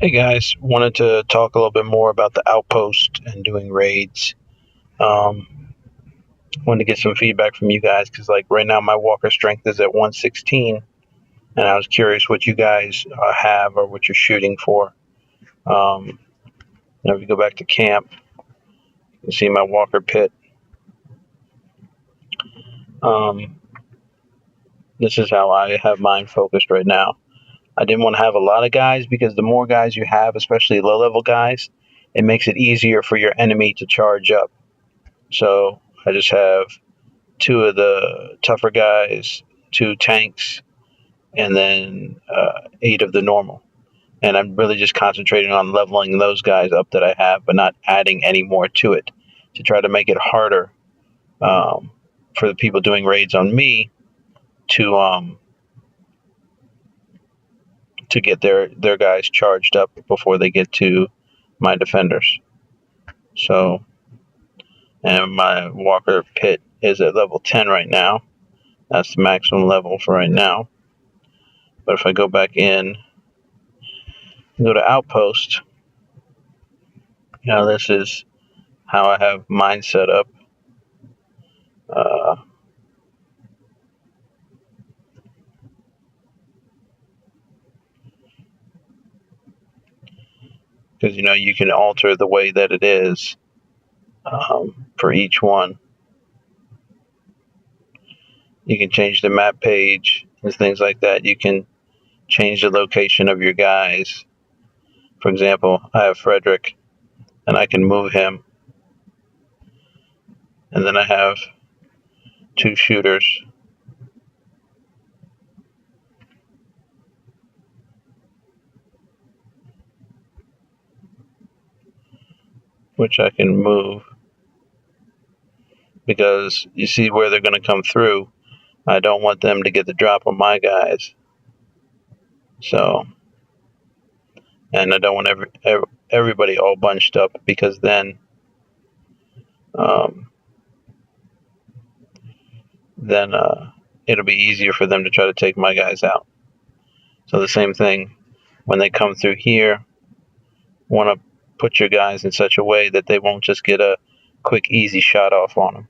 Hey guys, wanted to talk a little bit more about the outpost and doing raids. Wanted to get some feedback from you guys because, like, right now my walker strength is at 116, and I was curious what you guys have or what you're shooting for. Um, if you go back to camp, you can see my walker pit. Um, this is how I have mine focused right now. I didn't want to have a lot of guys because the more guys you have, especially low level guys, it makes it easier for your enemy to charge up. So I just have two of the tougher guys, two tanks, and then 8 of the normal. And I'm really just concentrating on leveling those guys up that I have, but not adding any more to it to try to make it harder um, for the people doing raids on me to to get their guys charged up before they get to my defenders. So, and my walker pit is at level 10 right now. That's the maximum level for right now. But if I go back in, go to outpost, this is how I have mine set up. Because you can alter the way that it is for each one. You can change the map page and things like that. You can change the location of your guys. For example, I have Frederick, and I can move him. And then I have 2 shooters. Which I can move because you see where they're going to come through. I don't want them to get the drop on my guys. So, and I don't want everybody all bunched up because then it'll be easier for them to try to take my guys out. So the same thing when they come through here, want to put your guys in such a way that they won't just get a quick, easy shot off on them.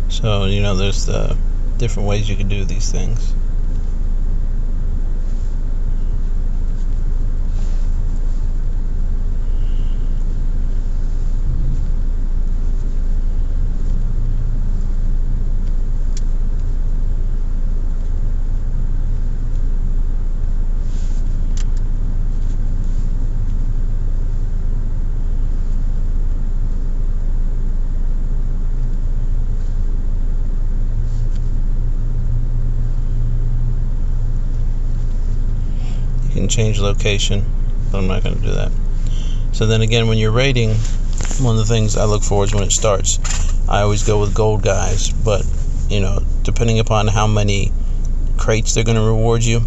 So, there's the different ways you can do these things. Change location, but I'm not going to do that. So then again, when you're raiding, one of the things I look for is when it starts, I always go with gold guys, but depending upon how many crates they're going to reward you,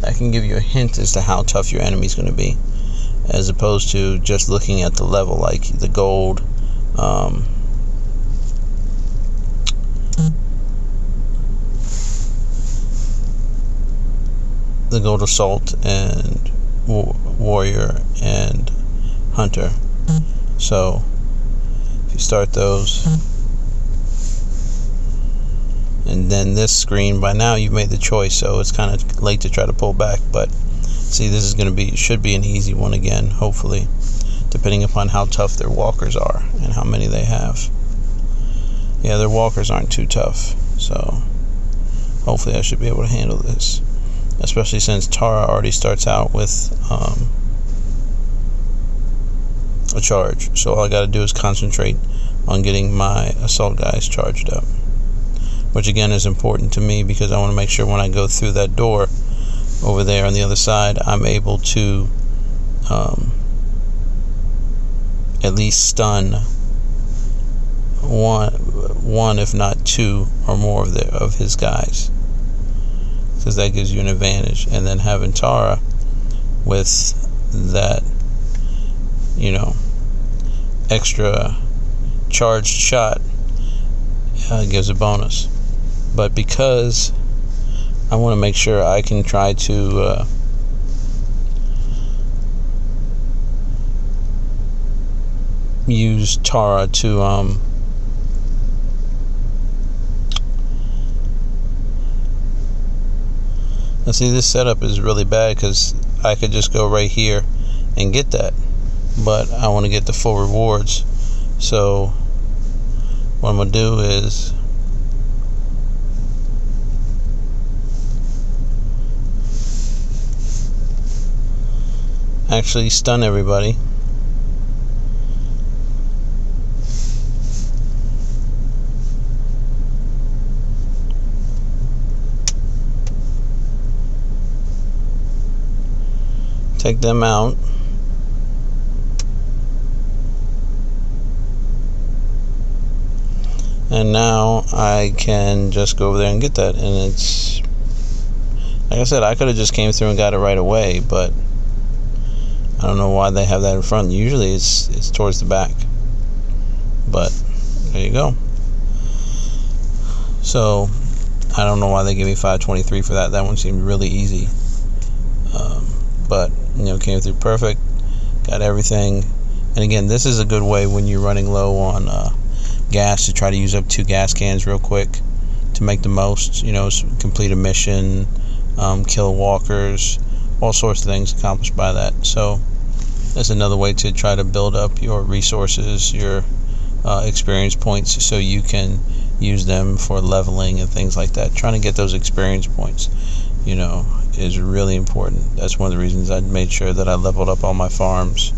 that can give you a hint as to how tough your enemy's going to be, as opposed to just looking at the level, like the gold the gold assault and warrior and hunter. So if you start those, and then this screen, by now you've made the choice, so it's kind of late to try to pull back. But see, this is going to should be an easy one again, hopefully, depending upon how tough their walkers are and how many they have. Yeah, their walkers aren't too tough, so hopefully I should be able to handle this. Especially since Tara already starts out with a charge. So all I got to do is concentrate on getting my assault guys charged up. which again is important to me because I want to make sure when I go through that door over there on the other side, I'm able to at least stun one, if not two or more of his guys, because that gives you an advantage. And then having Tara with that, extra charged shot gives a bonus. But because I want to make sure I can try to use Tara to now see, this setup is really bad because I could just go right here and get that, but I want to get the full rewards. So what I'm gonna do is actually stun everybody. Take them out. And now I can just go over there and get that. And it's, like I said, I could have just came through and got it right away, but I don't know why they have that in front. Usually it's towards the back. But there you go. So I don't know why they gave me 523 for that. That one seemed really easy. But came through perfect, got everything. And again, this is a good way when you're running low on gas to try to use up 2 gas cans real quick to make the most. Complete a mission, kill walkers, all sorts of things accomplished by that. So that's another way to try to build up your resources, your experience points, so you can use them for leveling and things like that. Trying to get those experience points, is really important. That's one of the reasons I made sure that I leveled up all my farms,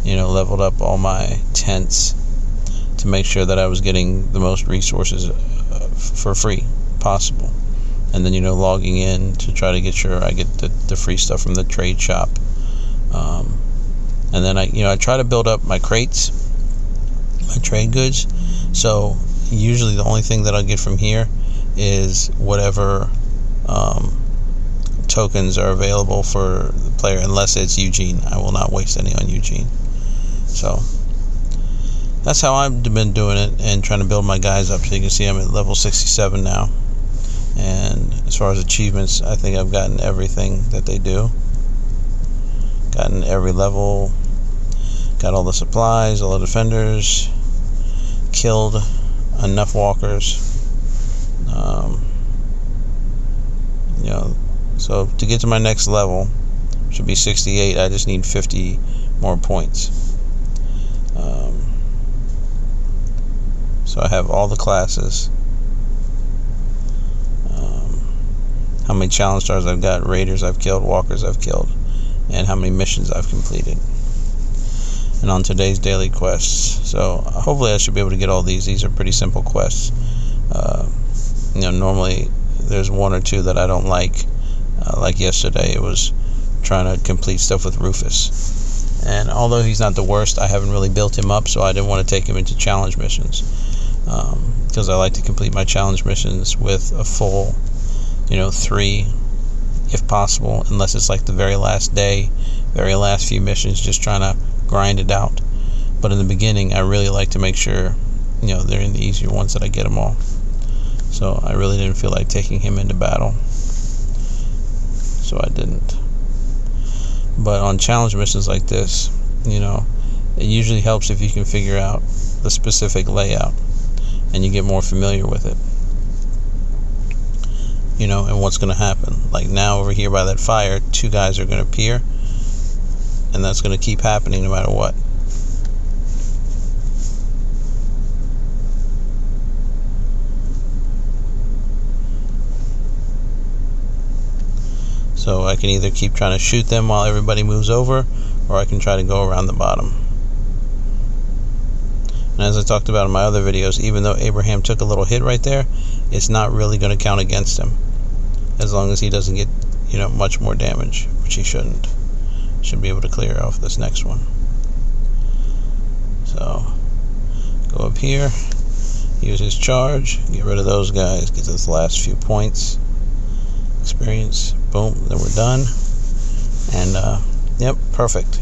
leveled up all my tents to make sure that I was getting the most resources for free possible. And then, logging in to try to get sure I get the free stuff from the trade shop. And then I try to build up my crates, my trade goods. So usually the only thing that I'll get from here is whatever tokens are available for the player, unless it's Eugene. I will not waste any on Eugene. So that's how I've been doing it and trying to build my guys up. So you can see I'm at level 67 now. And as far as achievements, I think I've gotten everything that they do. Gotten every level. Got all the supplies, all the defenders. Killed enough walkers. So to get to my next level, should be 68, I just need 50 more points. So I have all the classes. How many challenge stars I've got, raiders I've killed, walkers I've killed, and how many missions I've completed. And on today's daily quests. So hopefully I should be able to get all these. These are pretty simple quests. Normally there's one or two that I don't like. Like yesterday, it was trying to complete stuff with Rufus. And although he's not the worst, I haven't really built him up, so I didn't want to take him into challenge missions. Because I like to complete my challenge missions with a full, 3, if possible, unless it's like the very last day, very last few missions, just trying to grind it out. But in the beginning, I really like to make sure, they're in the easier ones that I get them all. So I really didn't feel like taking him into battle. So I didn't. But on challenge missions like this, it usually helps if you can figure out the specific layout and you get more familiar with it. And what's going to happen. Like now over here by that fire, 2 guys are going to appear, and that's going to keep happening no matter what. So I can either keep trying to shoot them while everybody moves over, or I can try to go around the bottom. And as I talked about in my other videos, even though Abraham took a little hit right there, it's not really going to count against him, as long as he doesn't get, much more damage, which he shouldn't. Should be able to clear off this next one. So go up here, use his charge, get rid of those guys, get those last few points, experience, boom, then we're done. And yep, perfect.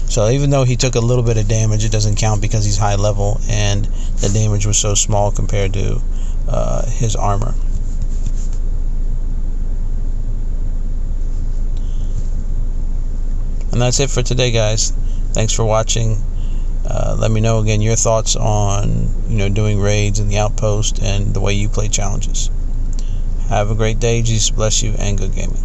So even though he took a little bit of damage, it doesn't count because he's high level and the damage was so small compared to his armor. And that's it for today, guys. Thanks for watching. Let me know again your thoughts on doing raids in the outpost and the way you play challenges. Have a great day. Jesus bless you, and good gaming.